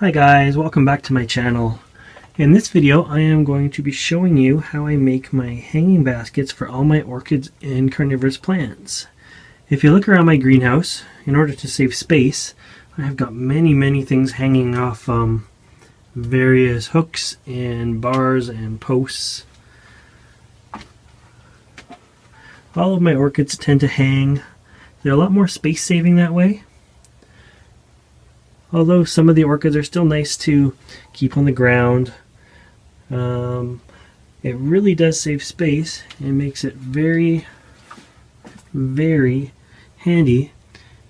Hi guys, welcome back to my channel. In this video I am going to be showing you how I make my hanging baskets for all my orchids and carnivorous plants. If you look around my greenhouse, in order to save space, I have got many things hanging off various hooks and bars and posts. All of my orchids tend to hang. They're a lot more space saving that way. Although some of the orchids are still nice to keep on the ground, it really does save space and makes it very handy.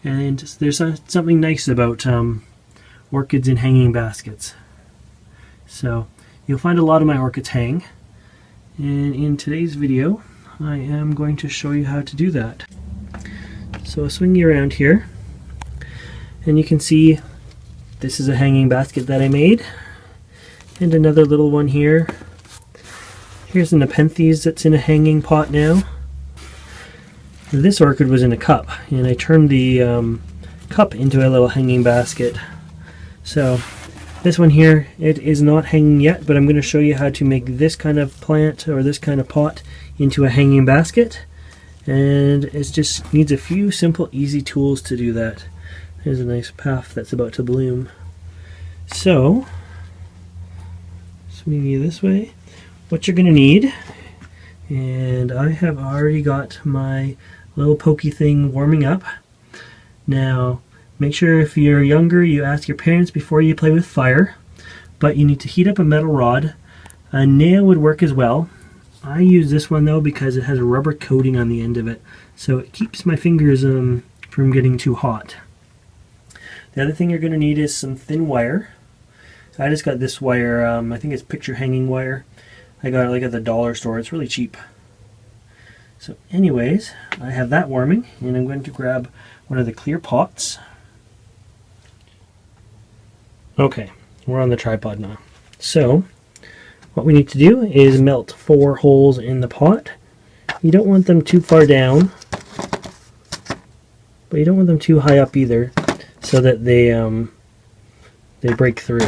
And there's something nice about orchids in hanging baskets. So you'll find a lot of my orchids hang, and in today's video I am going to show you how to do that. So I'll swing you around here, and you can see this is a hanging basket that I made, and another little one here. Here's an Nepenthes that's in a hanging pot now. This orchid was in a cup, and I turned the cup into a little hanging basket. So this one here, it is not hanging yet, but I'm going to show you how to make this kind of plant or this kind of pot into a hanging basket, and it just needs a few simple easy tools to do that. There's a nice path that's about to bloom. So, swing you this way. What you're going to need, and I have already got my little pokey thing warming up. Now, make sure if you're younger you ask your parents before you play with fire, but you need to heat up a metal rod. A nail would work as well. I use this one though because it has a rubber coating on the end of it, so it keeps my fingers from getting too hot. The other thing you're going to need is some thin wire. I just got this wire, I think it's picture hanging wire. I got it like at the dollar store, it's really cheap. So anyways, I have that warming, and I'm going to grab one of the clear pots. Okay, we're on the tripod now. So what we need to do is melt 4 holes in the pot. You don't want them too far down, but you don't want them too high up either, so that they break through.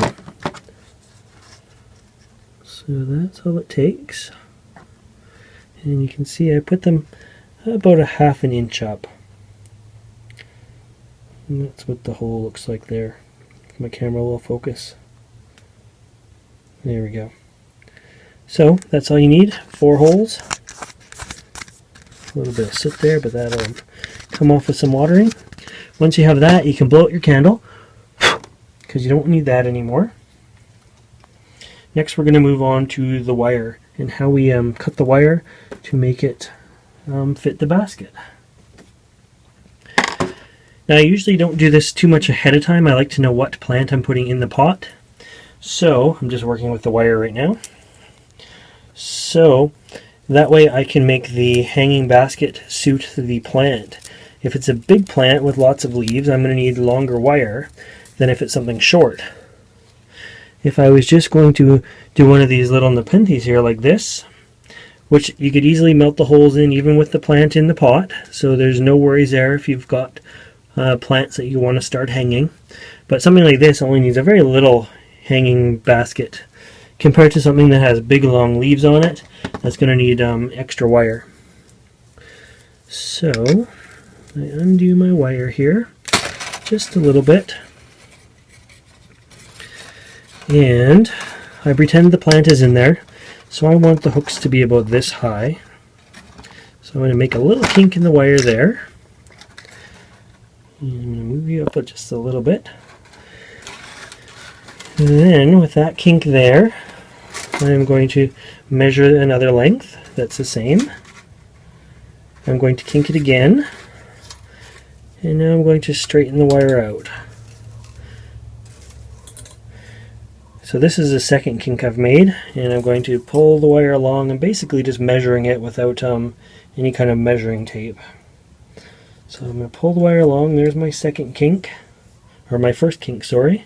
So that's all it takes. And you can see I put them about a ½ an inch up. And that's what the hole looks like there. If my camera will focus. There we go. So that's all you need, 4 holes. A little bit of soot there, but that'll come off with some watering. Once you have that, you can blow out your candle, because you don't need that anymore. Next we're going to move on to the wire, and how we cut the wire to make it fit the basket. Now I usually don't do this too much ahead of time. I like to know what plant I'm putting in the pot. So I'm just working with the wire right now. So that way I can make the hanging basket suit the plant. If it's a big plant with lots of leaves, I'm going to need longer wire than if it's something short. If I was just going to do one of these little Nepenthes here like this, which you could easily melt the holes in even with the plant in the pot, so there's no worries there if you've got plants that you want to start hanging. But something like this only needs a very little hanging basket compared to something that has big long leaves on it that's going to need extra wire. So I undo my wire here just a little bit, and I pretend the plant is in there, so I want the hooks to be about this high. So I'm going to make a little kink in the wire there, and I'm going to move you up just a little bit, and then with that kink there I'm going to measure another length that's the same. I'm going to kink it again, And now I'm going to straighten the wire out. So this is the second kink I've made, and I'm going to pull the wire along and basically just measuring it without any kind of measuring tape. So I'm going to pull the wire along. There's my second kink, or my first kink, sorry.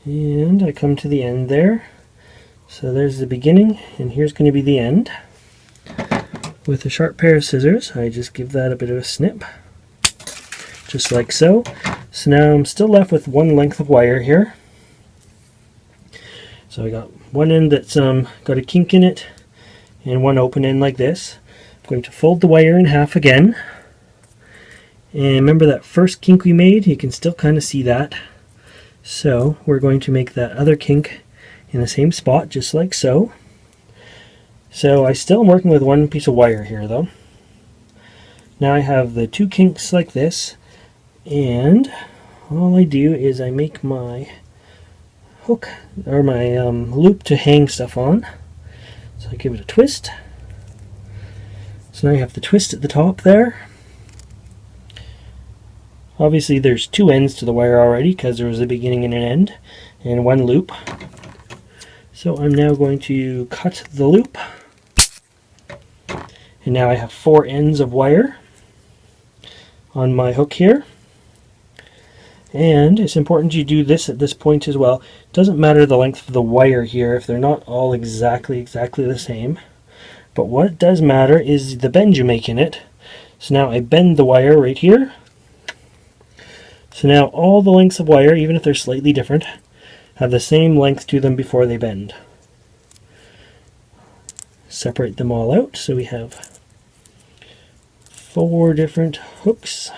And I come to the end there. So there's the beginning, and here's going to be the end. With a sharp pair of scissors, I just give that a bit of a snip, just like so. So now I'm still left with one length of wire here. So I got one end that's got a kink in it, and one open end like this. I'm going to fold the wire in half again. And remember that first kink we made? You can still kind of see that. So we're going to make that other kink in the same spot, just like so. So I still am working with one piece of wire here though. Now I have the two kinks like this, and all I do is I make my hook, or my loop to hang stuff on. So I give it a twist. So now you have the twist at the top there. Obviously there's two ends to the wire already because there was a beginning and an end, and one loop. So I'm now going to cut the loop. And now I have four ends of wire on my hook here. And it's important you do this at this point as well. It doesn't matter the length of the wire here if they're not all exactly the same. But what does matter is the bend you make in it. So now I bend the wire right here. So now all the lengths of wire, even if they're slightly different, have the same length to them before they bend. Separate them all out so we have four different hooks.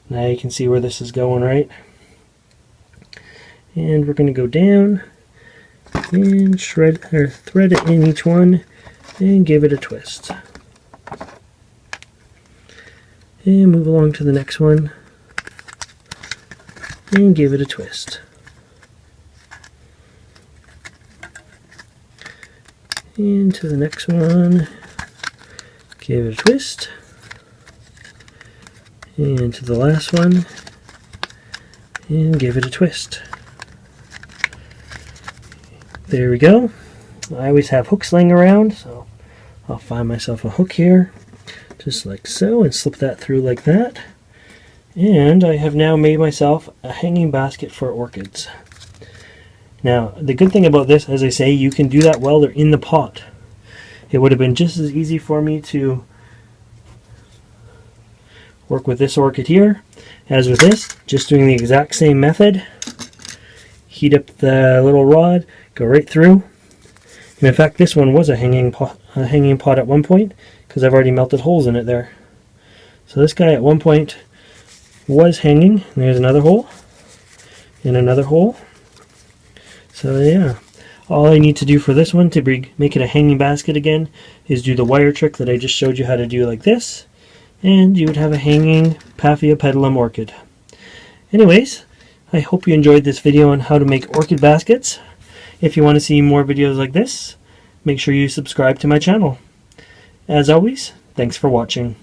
Now you can see where this is going, right? And we're going to go down and thread it in each one and give it a twist. And move along to the next one and give it a twist. And to the next one, give it a twist. And to the last one, and give it a twist. There we go. I always have hooks laying around, so I'll find myself a hook here, just like so, and slip that through like that. And I have now made myself a hanging basket for orchids. Now, the good thing about this, as I say, you can do that while they're in the pot. It would have been just as easy for me to work with this orchid here as with this, just doing the exact same method. Heat up the little rod, go right through. And in fact, this one was a hanging pot at one point because I've already melted holes in it there. So this guy at one point was hanging. There's another hole and another hole. So yeah, all I need to do for this one to make it a hanging basket again is do the wire trick that I just showed you how to do, like this, and you would have a hanging Paphiopedilum orchid. Anyways, I hope you enjoyed this video on how to make orchid baskets. If you want to see more videos like this, make sure you subscribe to my channel. As always, thanks for watching.